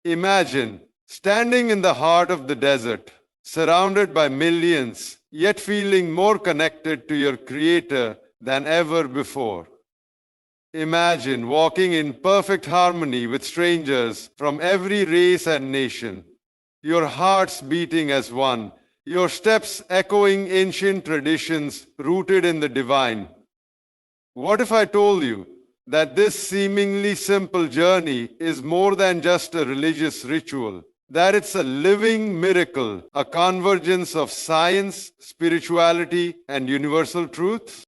Imagine standing in the heart of the desert, surrounded by millions, yet feeling more connected to your Creator than ever before. Imagine walking in perfect harmony with strangers from every race and nation, your hearts beating as one, your steps echoing ancient traditions rooted in the divine. What if I told you that this seemingly simple journey is more than just a religious ritual, that it's a living miracle, a convergence of science, spirituality, and universal truths?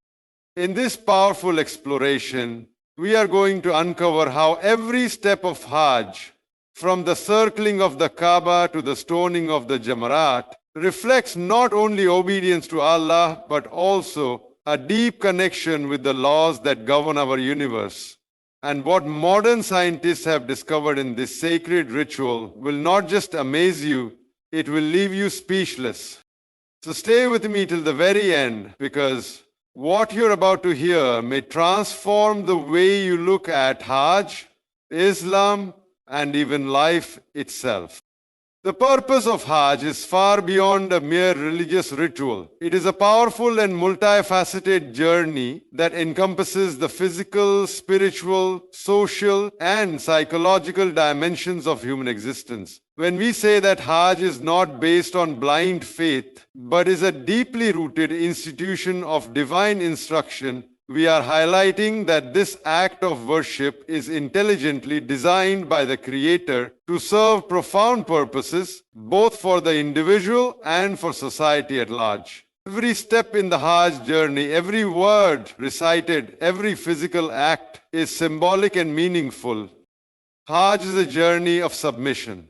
In this powerful exploration, we are going to uncover how every step of Hajj, from the circling of the Kaaba to the stoning of the Jamarat, reflects not only obedience to Allah but also a deep connection with the laws that govern our universe. And what modern scientists have discovered in this sacred ritual will not just amaze you, it will leave you speechless. So stay with me till the very end, because what you're about to hear may transform the way you look at Hajj, Islam, and even life itself. The purpose of Hajj is far beyond a mere religious ritual. It is a powerful and multifaceted journey that encompasses the physical, spiritual, social, and psychological dimensions of human existence. When we say that Hajj is not based on blind faith, but is a deeply rooted institution of divine instruction, we are highlighting that this act of worship is intelligently designed by the Creator to serve profound purposes, both for the individual and for society at large. Every step in the Hajj journey, every word recited, every physical act is symbolic and meaningful. Hajj is a journey of submission.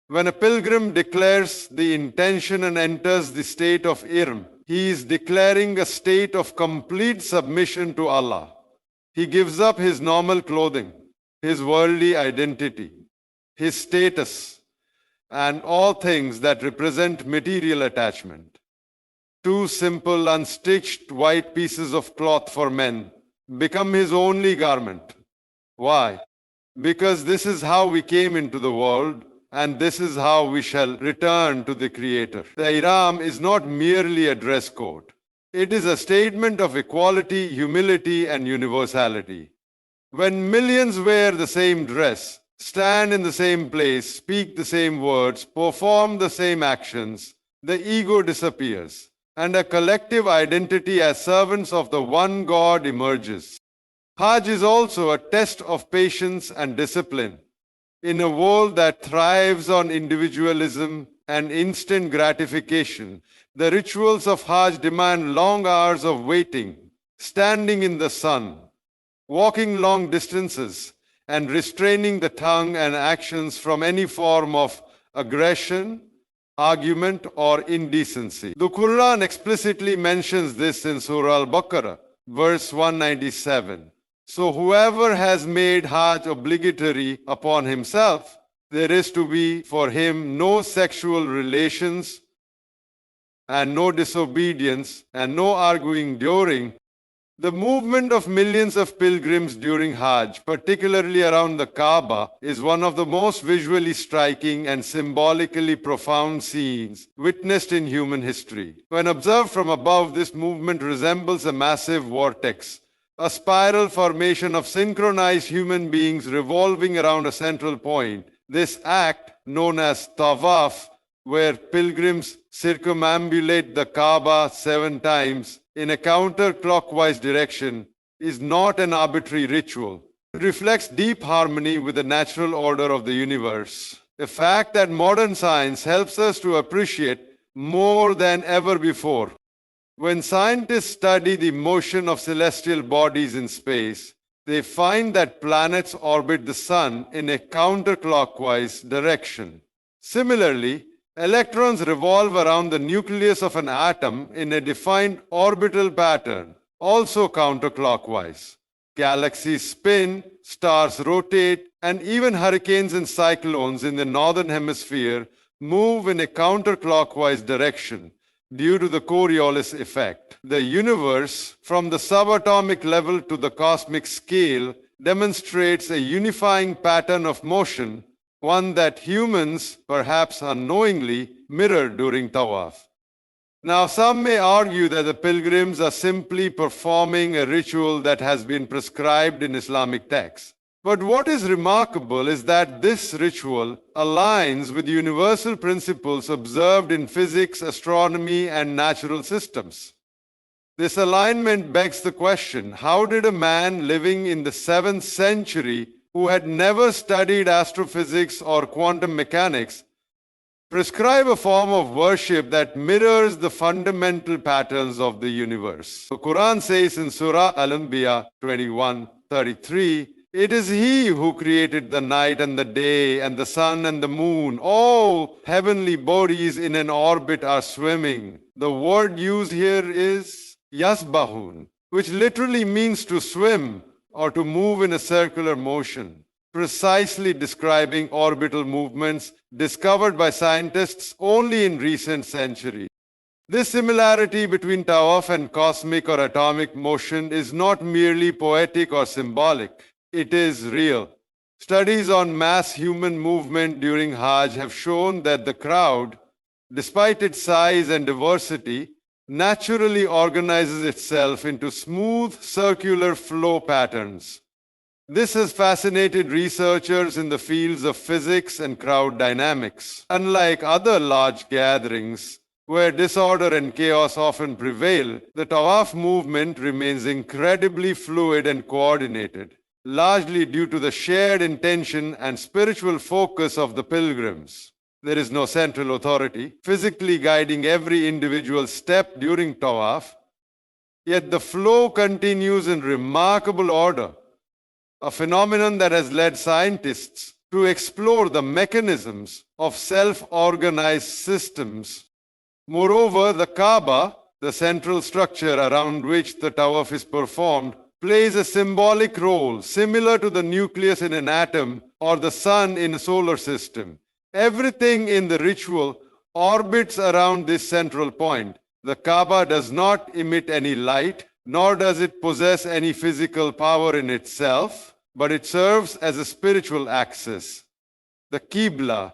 When a pilgrim declares the intention and enters the state of Ihram, he is declaring a state of complete submission to Allah. He gives up his normal clothing, his worldly identity, his status, and all things that represent material attachment. Two simple, unstitched white pieces of cloth for men become his only garment. Why? Because this is how we came into the world, and this is how we shall return to the Creator. The Ihram is not merely a dress code. It is a statement of equality, humility, and universality. When millions wear the same dress, stand in the same place, speak the same words, perform the same actions, the ego disappears, and a collective identity as servants of the one God emerges. Hajj is also a test of patience and discipline. In a world that thrives on individualism and instant gratification, the rituals of Hajj demand long hours of waiting, standing in the sun, walking long distances, and restraining the tongue and actions from any form of aggression, argument, or indecency. The Quran explicitly mentions this in Surah Al-Baqarah, verse 197. So whoever has made Hajj obligatory upon himself, there is to be for him no sexual relations and no disobedience and no arguing during. The movement of millions of pilgrims during Hajj, particularly around the Kaaba, is one of the most visually striking and symbolically profound scenes witnessed in human history. When observed from above, this movement resembles a massive vortex, a spiral formation of synchronized human beings revolving around a central point. This act, known as tawaf, where pilgrims circumambulate the Kaaba 7 times in a counterclockwise direction, is not an arbitrary ritual. It reflects deep harmony with the natural order of the universe, a fact that modern science helps us to appreciate more than ever before. When scientists study the motion of celestial bodies in space, they find that planets orbit the sun in a counterclockwise direction. Similarly, electrons revolve around the nucleus of an atom in a defined orbital pattern, also counterclockwise. Galaxies spin, stars rotate, and even hurricanes and cyclones in the northern hemisphere move in a counterclockwise direction due to the Coriolis effect. The universe, from the subatomic level to the cosmic scale, demonstrates a unifying pattern of motion one that humans, perhaps unknowingly, mirror during tawaf. Now, some may argue that the pilgrims are simply performing a ritual that has been prescribed in Islamic texts. But what is remarkable is that this ritual aligns with universal principles observed in physics, astronomy, and natural systems. This alignment begs the question, how did a man living in the 7th century who had never studied astrophysics or quantum mechanics prescribe a form of worship that mirrors the fundamental patterns of the universe? The Quran says in Surah Al-Anbiya 21:33, "It is He who created the night and the day and the sun and the moon. All heavenly bodies in an orbit are swimming." The word used here is yasbahun, which literally means to swim or to move in a circular motion, precisely describing orbital movements discovered by scientists only in recent centuries. This similarity between tawaf and cosmic or atomic motion is not merely poetic or symbolic. It is real. Studies on mass human movement during Hajj have shown that the crowd, despite its size and diversity, naturally organizes itself into smooth circular flow patterns. This has fascinated researchers in the fields of physics and crowd dynamics. Unlike other large gatherings, where disorder and chaos often prevail, the tawaf movement remains incredibly fluid and coordinated, largely due to the shared intention and spiritual focus of the pilgrims. There is no central authority physically guiding every individual step during tawaf, yet the flow continues in remarkable order, a phenomenon that has led scientists to explore the mechanisms of self-organized systems. Moreover, the Kaaba, the central structure around which the tawaf is performed, plays a symbolic role similar to the nucleus in an atom or the sun in a solar system. Everything in the ritual orbits around this central point. The Kaaba does not emit any light, nor does it possess any physical power in itself, but it serves as a spiritual axis. The Qibla,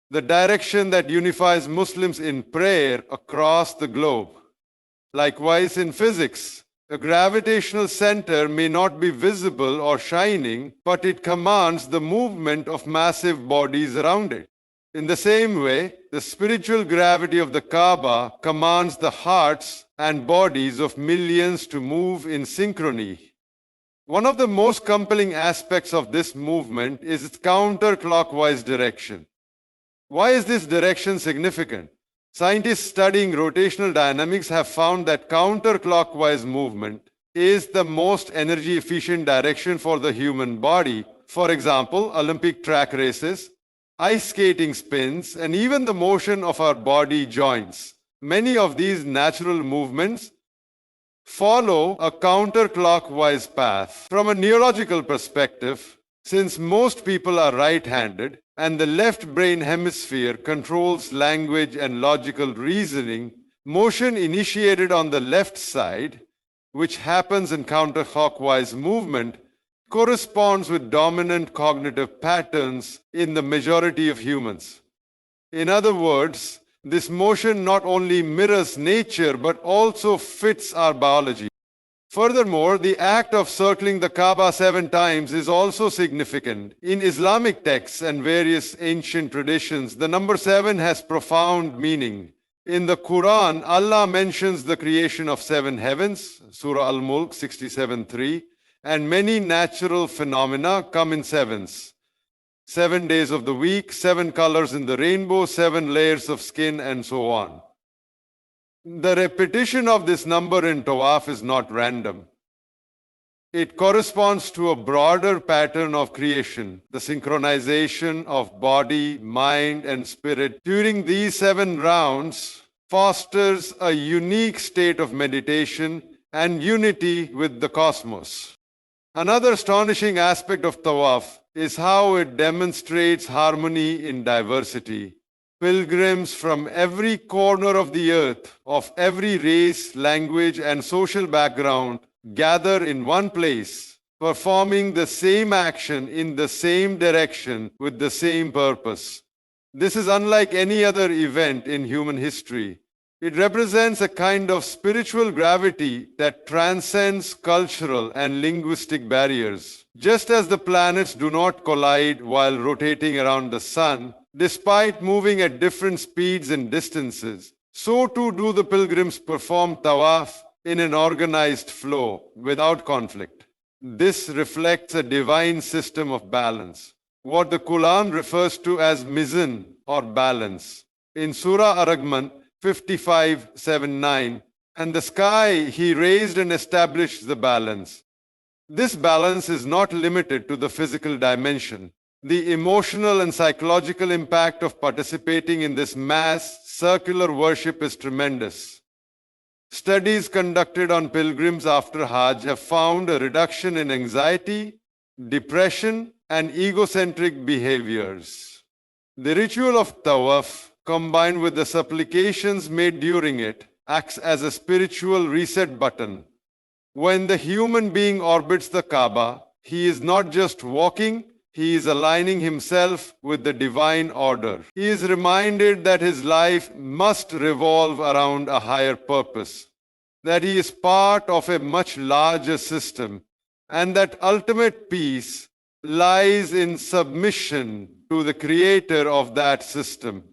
the direction that unifies Muslims in prayer across the globe. Likewise, in physics, a gravitational center may not be visible or shining, but it commands the movement of massive bodies around it. In the same way, the spiritual gravity of the Kaaba commands the hearts and bodies of millions to move in synchrony. One of the most compelling aspects of this movement is its counterclockwise direction. Why is this direction significant? Scientists studying rotational dynamics have found that counterclockwise movement is the most energy efficient direction for the human body. For example, Olympic track races, ice skating spins, and even the motion of our body joints. Many of these natural movements follow a counterclockwise path. From a neurological perspective, since most people are right-handed and the left brain hemisphere controls language and logical reasoning, motion initiated on the left side, which happens in counterclockwise movement, corresponds with dominant cognitive patterns in the majority of humans. In other words, this motion not only mirrors nature but also fits our biology. Furthermore, the act of circling the Kaaba 7 times is also significant. In Islamic texts and various ancient traditions, the number 7 has profound meaning. In the Quran, Allah mentions the creation of 7 heavens, Surah Al-Mulk 67:3, and many natural phenomena come in sevens. 7 days of the week, 7 colors in the rainbow, 7 layers of skin, and so on. The repetition of this number in tawaf is not random. It corresponds to a broader pattern of creation, the synchronization of body, mind, and spirit. During these 7 rounds fosters a unique state of meditation and unity with the cosmos. Another astonishing aspect of tawaf is how it demonstrates harmony in diversity. Pilgrims from every corner of the earth, of every race, language, and social background, gather in one place, performing the same action in the same direction with the same purpose. This is unlike any other event in human history. It represents a kind of spiritual gravity that transcends cultural and linguistic barriers. Just as the planets do not collide while rotating around the sun, despite moving at different speeds and distances, so too do the pilgrims perform tawaf in an organized flow without conflict. This reflects a divine system of balance, what the Quran refers to as mizan or balance. In Surah Ar-Rahman 55:7-9, and the sky he raised and established the balance. This balance is not limited to the physical dimension. The emotional and psychological impact of participating in this mass circular worship is tremendous. Studies conducted on pilgrims after Hajj have found a reduction in anxiety, depression, and egocentric behaviors. The ritual of tawaf, combined with the supplications made during it, acts as a spiritual reset button. When the human being orbits the Kaaba, he is not just walking, he is aligning himself with the divine order. He is reminded that his life must revolve around a higher purpose, that he is part of a much larger system, and that ultimate peace lies in submission to the creator of that system.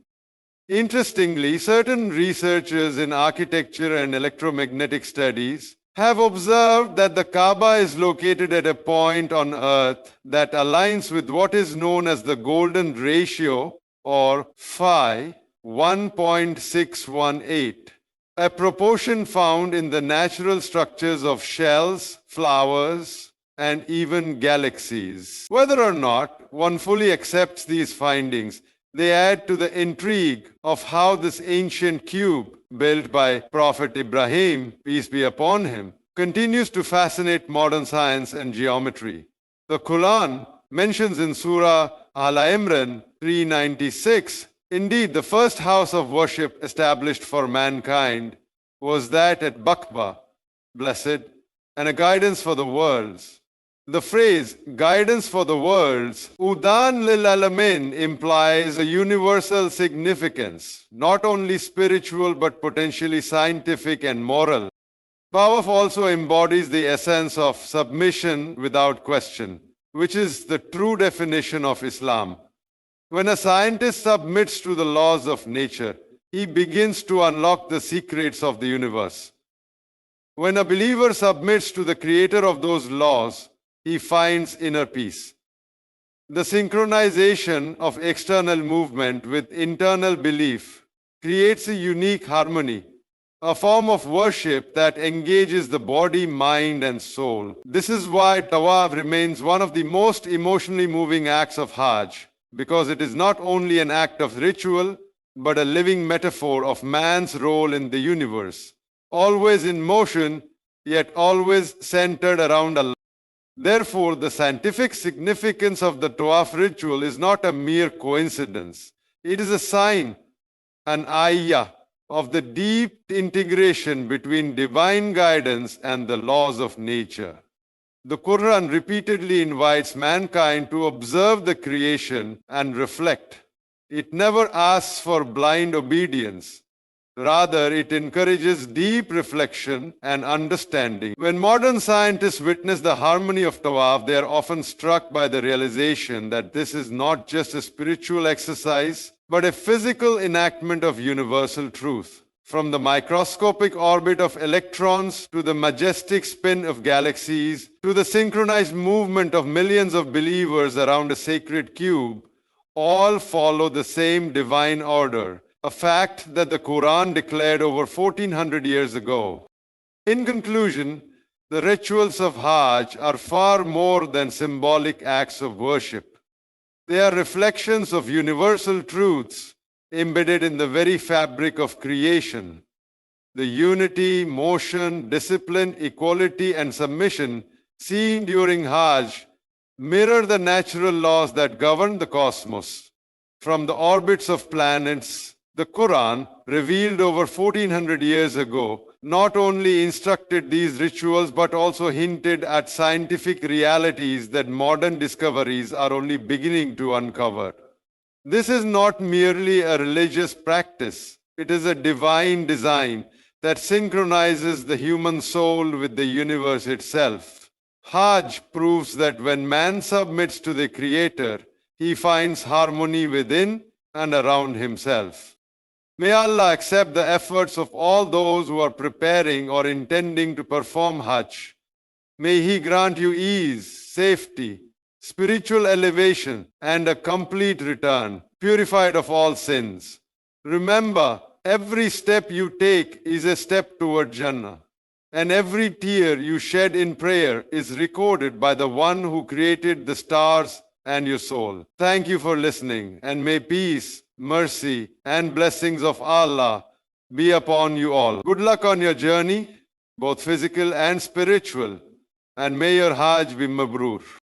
Interestingly, certain researchers in architecture and electromagnetic studies have observed that the Kaaba is located at a point on earth that aligns with what is known as the golden ratio, or phi 1.618, a proportion found in the natural structures of shells, flowers, and even galaxies. Whether or not one fully accepts these findings, they add to the intrigue of how this ancient cube, built by Prophet Ibrahim, peace be upon him, continues to fascinate modern science and geometry. The Quran mentions in Surah Al-Imran 396, indeed the first house of worship established for mankind was that at Bakba, blessed, and a guidance for the worlds. The phrase guidance for the worlds, Udan lil alamin, implies a universal significance, not only spiritual but potentially scientific and moral. Tawaf also embodies the essence of submission without question, which is the true definition of Islam. When a scientist submits to the laws of nature, he begins to unlock the secrets of the universe. When a believer submits to the creator of those laws, he finds inner peace. The synchronization of external movement with internal belief creates a unique harmony, a form of worship that engages the body, mind, and soul. This is why Tawaf remains one of the most emotionally moving acts of Hajj, because it is not only an act of ritual, but a living metaphor of man's role in the universe, always in motion, yet always centered around Allah. Therefore, the scientific significance of the Tawaf ritual is not a mere coincidence. It is a sign, an ayah, of the deep integration between divine guidance and the laws of nature. The Quran repeatedly invites mankind to observe the creation and reflect. It never asks for blind obedience. Rather, it encourages deep reflection and understanding. When modern scientists witness the harmony of Tawaf, they are often struck by the realization that this is not just a spiritual exercise, but a physical enactment of universal truth. From the microscopic orbit of electrons to the majestic spin of galaxies to the synchronized movement of millions of believers around a sacred cube, all follow the same divine order, a fact that the Quran declared over 1400 years ago. In conclusion, the rituals of Hajj are far more than symbolic acts of worship. They are reflections of universal truths embedded in the very fabric of creation. The unity, motion, discipline, equality, and submission seen during Hajj mirror the natural laws that govern the cosmos. From the orbits of planets, the Quran, revealed over 1400 years ago, not only instructed these rituals but also hinted at scientific realities that modern discoveries are only beginning to uncover. This is not merely a religious practice, it is a divine design that synchronizes the human soul with the universe itself. Hajj proves that when man submits to the Creator, he finds harmony within and around himself. May Allah accept the efforts of all those who are preparing or intending to perform Hajj. May He grant you ease, safety, spiritual elevation, and a complete return, purified of all sins. Remember, every step you take is a step toward Jannah, and every tear you shed in prayer is recorded by the one who created the stars and your soul. Thank you for listening, and may peace, mercy, and blessings of Allah be upon you all. Good luck on your journey, both physical and spiritual, and may your Hajj be mabrur.